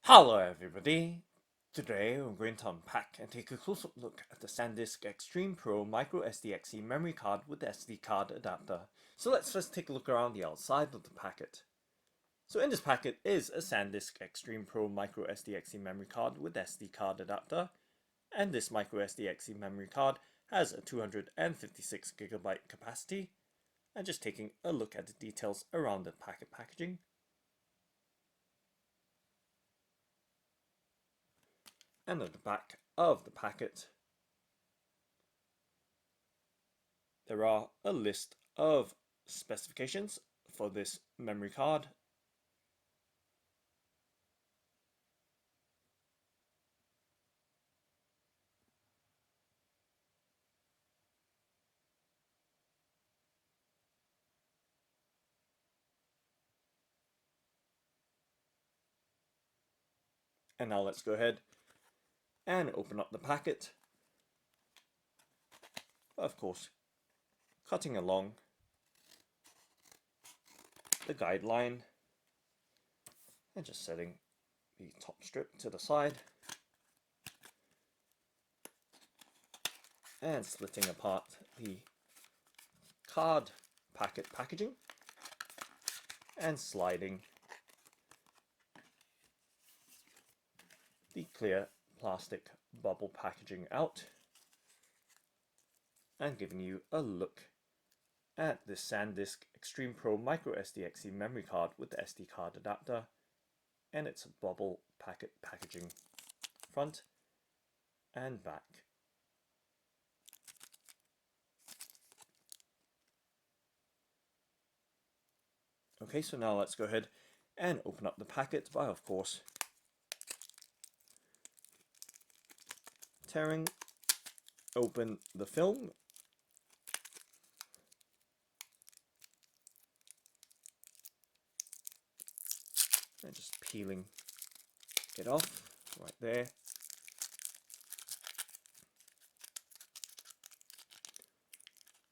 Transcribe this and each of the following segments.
Hello everybody! Today we're going to unpack and take a close-up look at the SanDisk Extreme Pro MicroSDXC memory card with the SD card adapter. So let's first take a look around the outside of the packet. So in this packet is a SanDisk Extreme Pro MicroSDXC memory card with SD card adapter, and this MicroSDXC memory card has a 256GB capacity. And just taking a look at the details around the packet packaging. And at the back of the packet, there are a list of specifications for this memory card. And now let's go ahead and open up the packet. Of course, cutting along the guideline and just setting the top strip to the side and splitting apart the card packet packaging and sliding the clear plastic bubble packaging out and giving you a look at the SanDisk Extreme Pro MicroSDXC memory card with the SD card adapter and its bubble packet packaging front and back. Okay, so now let's go ahead and open up the packet by, of course, tearing open the film and just peeling it off right there.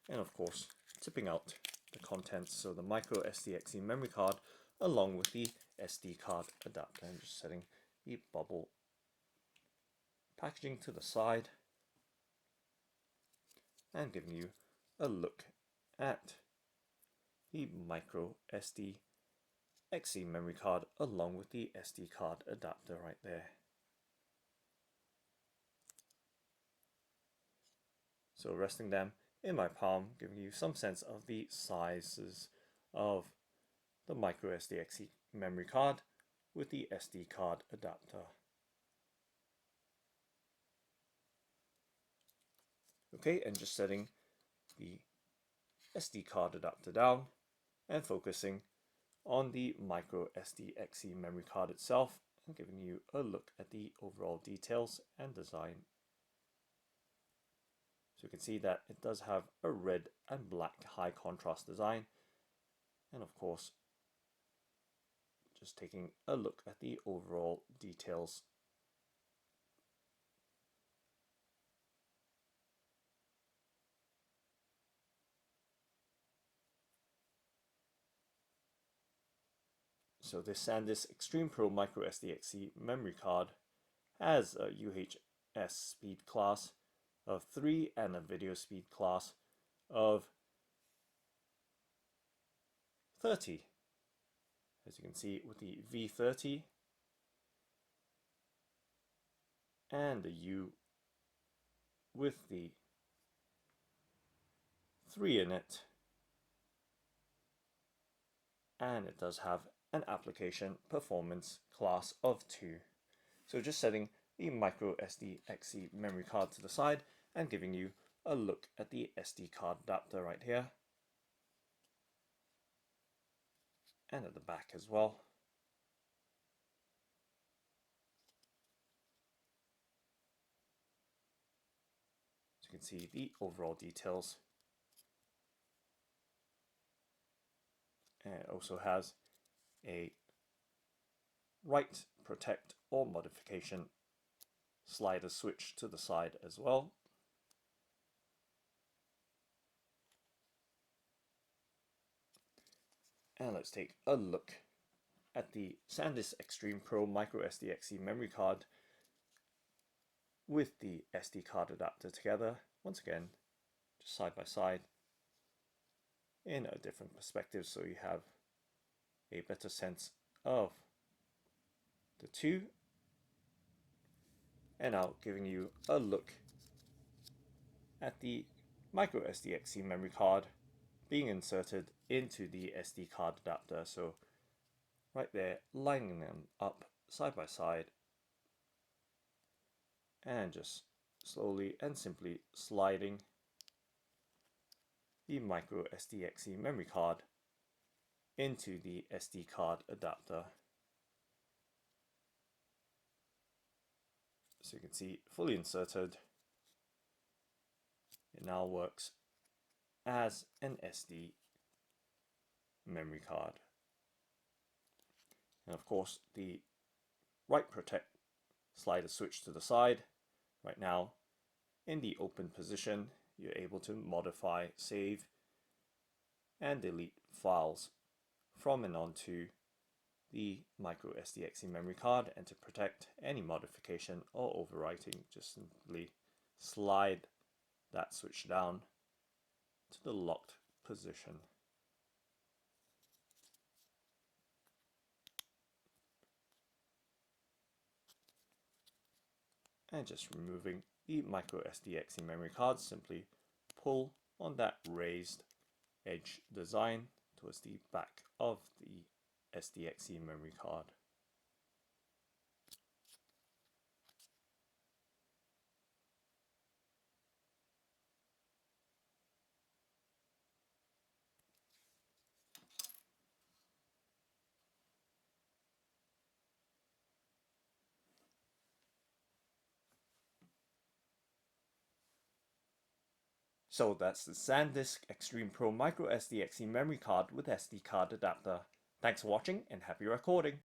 And of course, tipping out the contents, so the MicroSDXC memory card along with the SD card adapter, and just setting the bubble packaging to the side and giving you a look at the MicroSDXC memory card along with the SD card adapter right there. So resting them in my palm, giving you some sense of the sizes of the MicroSDXC memory card with the SD card adapter. Okay, and just setting the SD card adapter down and focusing on the MicroSDXC memory card itself and giving you a look at the overall details and design. So you can see that it does have a red and black high contrast design, and of course just taking a look at the overall details. So this SanDisk Extreme Pro MicroSDXC memory card has a UHS Speed Class of 3 and a video speed class of 30. As you can see with the V30 and the U with the 3 in it, and it does have an application performance class of 2. So just setting the MicroSDXC memory card to the side and giving you a look at the SD card adapter right here and at the back as well. So you can see the overall details. And it also has a write, protect, or modification slider switch to the side as well. And let's take a look at the SanDisk Extreme Pro MicroSDXC memory card with the SD card adapter together, once again, just side by side in a different perspective so you have a better sense of the two. And now giving you a look at the MicroSDXC memory card being inserted into the SD card adapter. So right there, lining them up side by side and just slowly and simply sliding the MicroSDXC memory card into the SD card adapter. So you can see fully inserted. It now works as an SD memory card. And of course the write protect slider switch to the side. Right now in the open position you're able to modify, save and delete files from and onto the MicroSDXC memory card, and to protect any modification or overwriting just simply slide that switch down to the locked position. And just removing the MicroSDXC memory card, simply pull on that raised edge design towards the back of the SDXC memory card. So that's the SanDisk Extreme Pro MicroSDXC memory card with SD card adapter. Thanks for watching and happy recording!